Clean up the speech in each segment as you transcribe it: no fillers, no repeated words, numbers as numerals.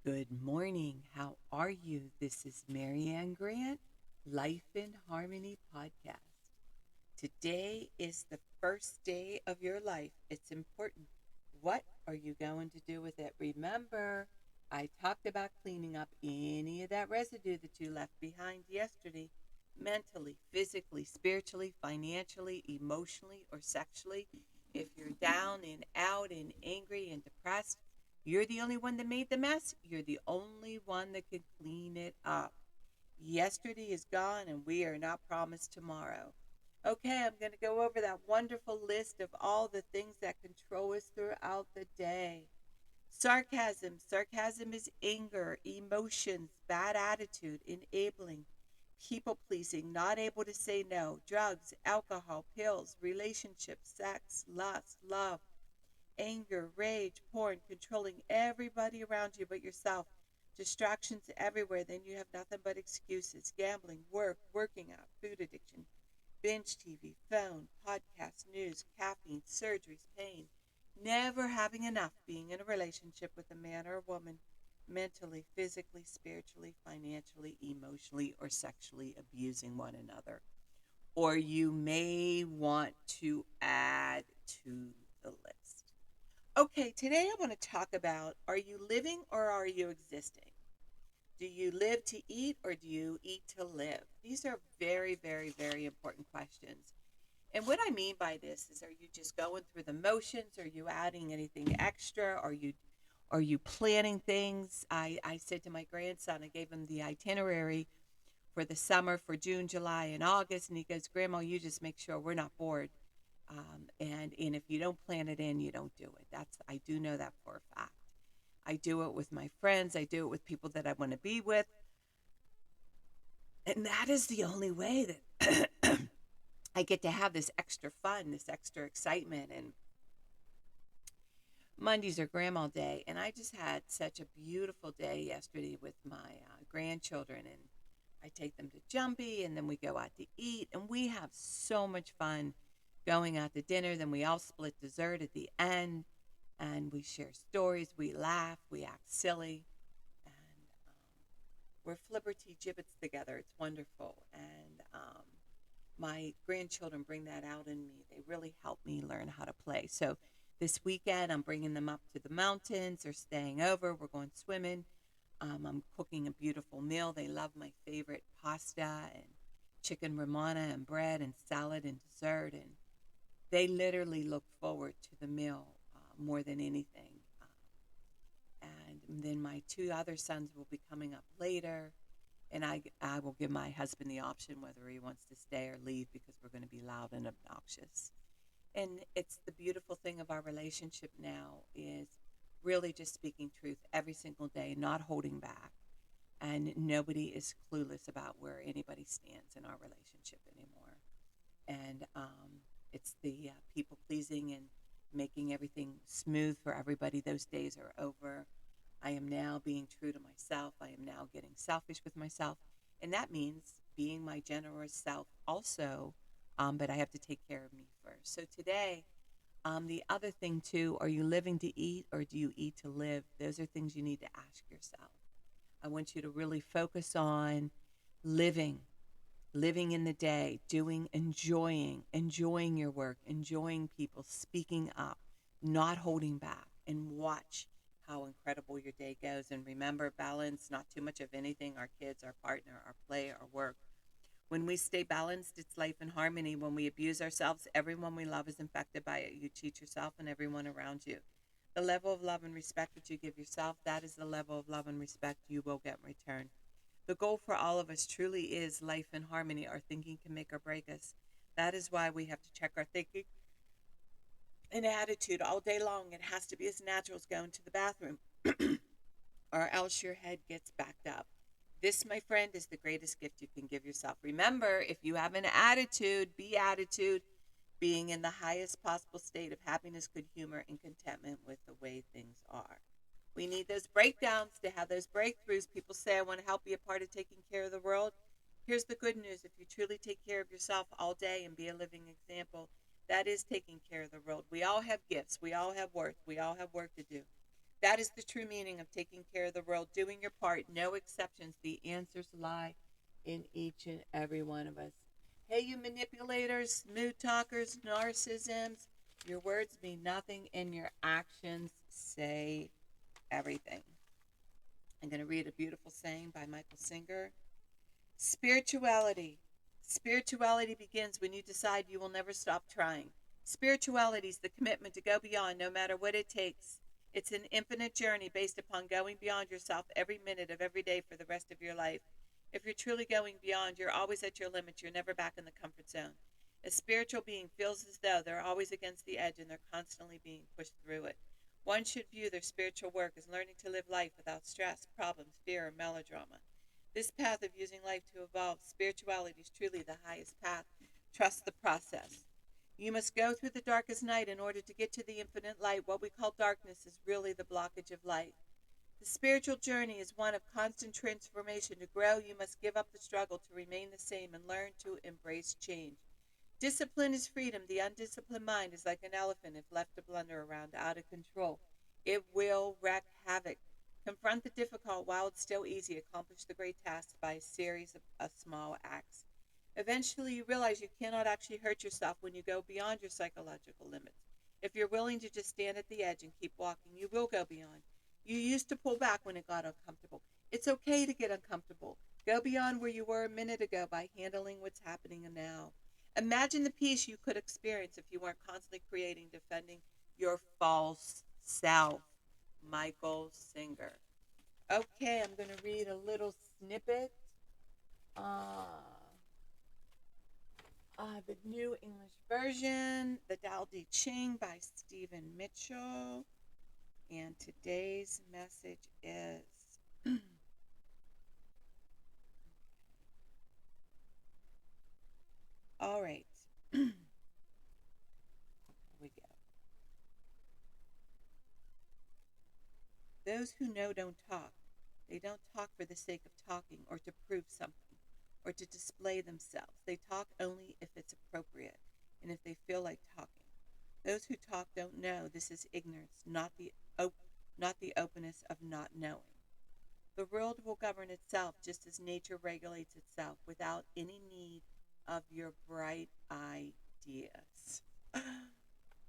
Good morning. How are you? This is Marianne Grant, Life in Harmony podcast. Today is the first day of your life. It's important. What are you going to do with it? Remember, I talked about cleaning up any of that residue that you left behind yesterday, mentally, physically, spiritually, financially, emotionally, or sexually. If you're down and out and angry and depressed, you're the only one that made the mess. You're the only one that can clean it up. Yesterday is gone and we are not promised tomorrow. Okay, I'm going to go over that wonderful list of all the things that control us throughout the day. Sarcasm. Sarcasm is anger, emotions, bad attitude, enabling, people pleasing, not able to say no, drugs, alcohol, pills, relationships, sex, lust, love, anger, rage, porn, controlling everybody around you but yourself, distractions everywhere, then you have nothing but excuses, gambling, work, working out, food addiction, binge TV, phone, podcast, news, caffeine, surgeries, pain, never having enough, being in a relationship with a man or a woman, mentally, physically, spiritually, financially, emotionally, or sexually abusing one another. Or you may want to add to the list. Okay, today I want to talk about, are you living or are you existing? Do you live to eat or do you eat to live? These are very, very, very important questions. And what I mean by this is, are you just going through the motions? Are you adding anything extra? Are you planning things? I said to my grandson, I gave him the itinerary for the summer for June, July, and August, and he goes, Grandma, you just make sure we're not bored. And if you don't plan it in, you don't do it. I do know that for a fact. I do it with my friends. I do it with people that I want to be with, and that is the only way that I get to have this extra fun, this extra excitement. And Mondays are Grandma Day, and I just had such a beautiful day yesterday with my grandchildren, and I take them to Jumpy, and then we go out to eat, and we have so much fun going out to dinner. Then we all split dessert at the end, and we share stories, we laugh, we act silly, and we're flibberty gibbets together. It's wonderful, and my grandchildren bring that out in me. They really help me learn how to play. So this weekend, I'm bringing them up to the mountains. They're staying over. We're going swimming. I'm cooking a beautiful meal. They love my favorite pasta and chicken romana and bread and salad and dessert. And they literally look forward to the meal more than anything. And then my two other sons will be coming up later. And I will give my husband the option whether he wants to stay or leave because we're going to be loud and obnoxious. And it's the beautiful thing of our relationship now is really just speaking truth every single day, not holding back. And nobody is clueless about where anybody stands in our relationship anymore. And it's the people pleasing and making everything smooth for everybody. Those days are over. I am now being true to myself. I am now getting selfish with myself. And that means being my generous self also, but I have to take care of me first. So today, the other thing too, are you living to eat or do you eat to live? Those are things you need to ask yourself. I want you to really focus on living, living in the day, enjoying your work, enjoying people, speaking up, not holding back, and watch how incredible your day goes. And remember, balance, not too much of anything, our kids, our partner, our play, our work. When we stay balanced, it's life in harmony. When we abuse ourselves, everyone we love is infected by it. You cheat yourself and everyone around you. The level of love and respect that you give yourself, that is the level of love and respect you will get in return. The goal for all of us truly is life in harmony. Our thinking can make or break us. That is why we have to check our thinking and attitude all day long. It has to be as natural as going to the bathroom, or else your head gets backed up. This, my friend, is the greatest gift you can give yourself. Remember, if you have an attitude, be attitude, being in the highest possible state of happiness, good humor, and contentment with the way things are. We need those breakdowns to have those breakthroughs. People say, I want to help be a part of taking care of the world. Here's the good news. If you truly take care of yourself all day and be a living example, that is taking care of the world. We all have gifts. We all have worth. We all have work to do. That is the true meaning of taking care of the world, doing your part, no exceptions. The answers lie in each and every one of us. Hey, you manipulators, smooth talkers, narcissisms, your words mean nothing and your actions say everything. I'm going to read a beautiful saying by Michael Singer. Spirituality. Spirituality begins when you decide you will never stop trying. Spirituality is the commitment to go beyond no matter what it takes. It's an infinite journey based upon going beyond yourself every minute of every day for the rest of your life. If you're truly going beyond, you're always at your limits. You're never back in the comfort zone. A spiritual being feels as though they're always against the edge and they're constantly being pushed through it. One should view their spiritual work as learning to live life without stress, problems, fear, or melodrama. This path of using life to evolve, spirituality is truly the highest path. Trust the process. You must go through the darkest night in order to get to the infinite light. What we call darkness is really the blockage of light. The spiritual journey is one of constant transformation. To grow, you must give up the struggle to remain the same and learn to embrace change. Discipline is freedom. The undisciplined mind is like an elephant if left to blunder around out of control. It will wreak havoc. Confront the difficult while it's still easy. Accomplish the great tasks by a series of small acts. Eventually, you realize you cannot actually hurt yourself when you go beyond your psychological limits. If you're willing to just stand at the edge and keep walking, you will go beyond. You used to pull back when it got uncomfortable. It's okay to get uncomfortable. Go beyond where you were a minute ago by handling what's happening now. Imagine the peace you could experience if you weren't constantly creating, defending your false self. Michael Singer. Okay, I'm going to read a little snippet. The New English Version, The Tao Te Ching by Stephen Mitchell. And today's message is all right. Here we go. Those who know don't talk. They don't talk for the sake of talking or to prove something or to display themselves. They talk only if it's appropriate and if they feel like talking. Those who talk don't know. This is ignorance, not the openness of not knowing. The world will govern itself just as nature regulates itself without any need of your bright ideas.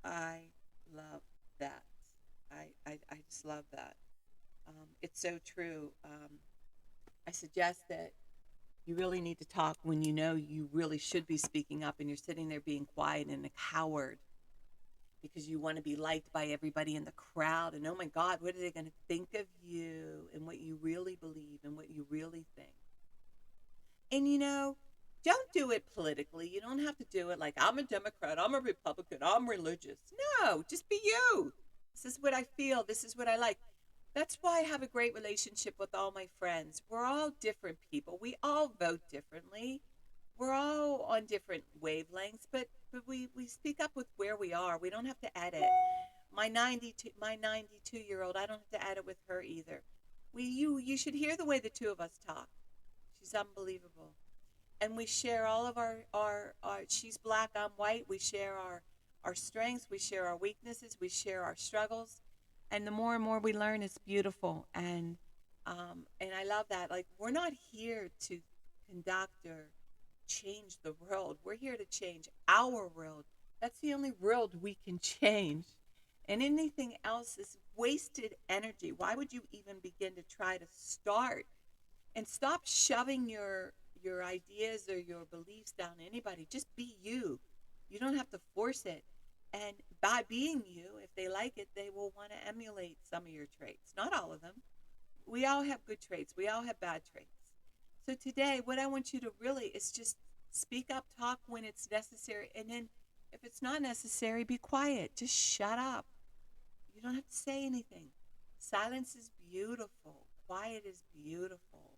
I love that. I just love that. It's so true. I suggest that you really need to talk when you know you really should be speaking up and you're sitting there being quiet and a coward because you want to be liked by everybody in the crowd. And oh my God, what are they going to think of you and what you really believe and what you really think? And don't do it politically. You don't have to do it like I'm a Democrat, I'm a Republican, I'm religious. No, just be you. This is what I feel. This is what I like. That's why I have a great relationship with all my friends. We're all different people. We all vote differently. We're all on different wavelengths, but we speak up with where we are. We don't have to edit. My 92-year-old, I don't have to edit with her either. You should hear the way the two of us talk. She's unbelievable. And we share all of our she's black, I'm white. We share our strengths, we share our weaknesses, we share our struggles. And the more and more we learn, it's beautiful. And I love that. Like, we're not here to conduct or change the world. We're here to change our world. That's the only world we can change. And anything else is wasted energy. Why would you even begin to try to start? And stop shoving your ideas or your beliefs down anybody. Just be you. You don't have to force it. And by being you, if they like it, they will want to emulate some of your traits. Not all of them. We all have good traits. We all have bad traits. So today, what I want you to really is just speak up, talk when it's necessary. And then if it's not necessary, be quiet. Just shut up. You don't have to say anything. Silence is beautiful. Quiet is beautiful.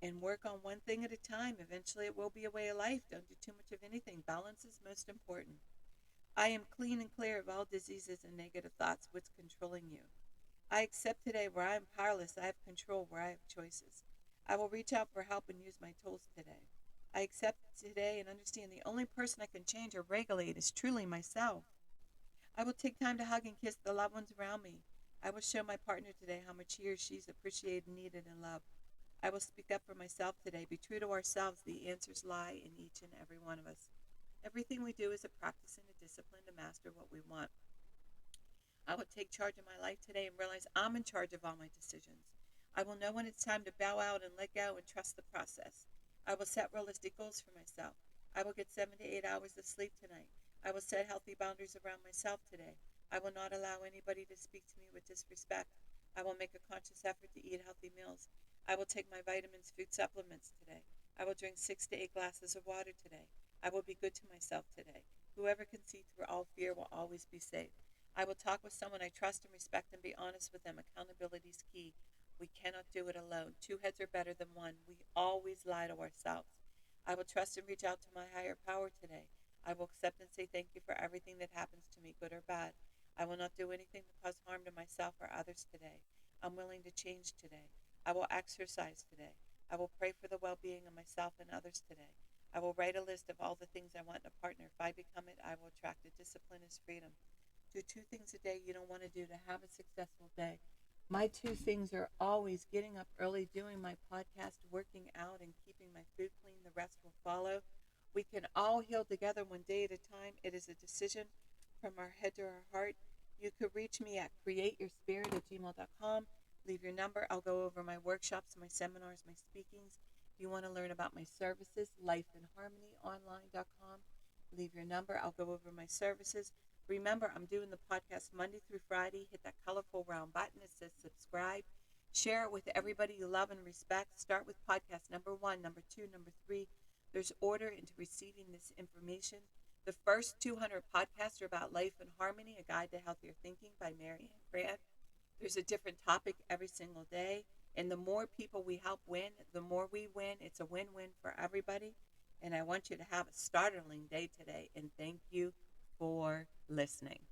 And work on one thing at a time. Eventually it will be a way of life. Don't do too much of anything. Balance is most important. I am clean and clear of all diseases and negative thoughts. What's controlling you? I accept today where I am powerless. I have control where I have choices. I will reach out for help and use my tools today. I accept today and understand the only person I can change or regulate is truly myself. I will take time to hug and kiss the loved ones around me. I will show my partner today how much he or she's appreciated, needed, and loved. I will speak up for myself today. Be true to ourselves. The answers lie in each and every one of us. Everything we do is a practice and a discipline to master what we want. I will take charge of my life today and realize I'm in charge of all my decisions. I will know when it's time to bow out and let go and trust the process. I will set realistic goals for myself. I will get 7 to 8 hours of sleep tonight. I will set healthy boundaries around myself today. I will not allow anybody to speak to me with disrespect. I will make a conscious effort to eat healthy meals. I will take my vitamins, food supplements today. I will drink 6 to 8 glasses of water today. I will be good to myself today. Whoever can see through all fear will always be safe. I will talk with someone I trust and respect and be honest with them. Accountability is key. We cannot do it alone. Two heads are better than one. We always lie to ourselves. I will trust and reach out to my higher power today. I will accept and say thank you for everything that happens to me, good or bad. I will not do anything to cause harm to myself or others today. I'm willing to change today. I will exercise today. I will pray for the well-being of myself and others today. I will write a list of all the things I want in a partner. If I become it, I will attract it. Discipline is freedom. Do 2 things a day you don't want to do to have a successful day. My 2 things are always getting up early, doing my podcast, working out, and keeping my food clean. The rest will follow. We can all heal together one day at a time. It is a decision from our head to our heart. You could reach me at createyourspirit@gmail.com. Leave your number. I'll go over my workshops, my seminars, my speakings. If you want to learn about my services, lifeinharmonyonline.com. Leave your number. I'll go over my services. Remember, I'm doing the podcast Monday through Friday. Hit that colorful round button that says subscribe. Share it with everybody you love and respect. Start with podcast number 1, number 2, number 3. There's order into receiving this information. The first 200 podcasts are about life and harmony, a guide to healthier thinking by Mary Ann Grant. There's a different topic every single day. And the more people we help win, the more we win. It's a win-win for everybody. And I want you to have a startling day today. And thank you for listening.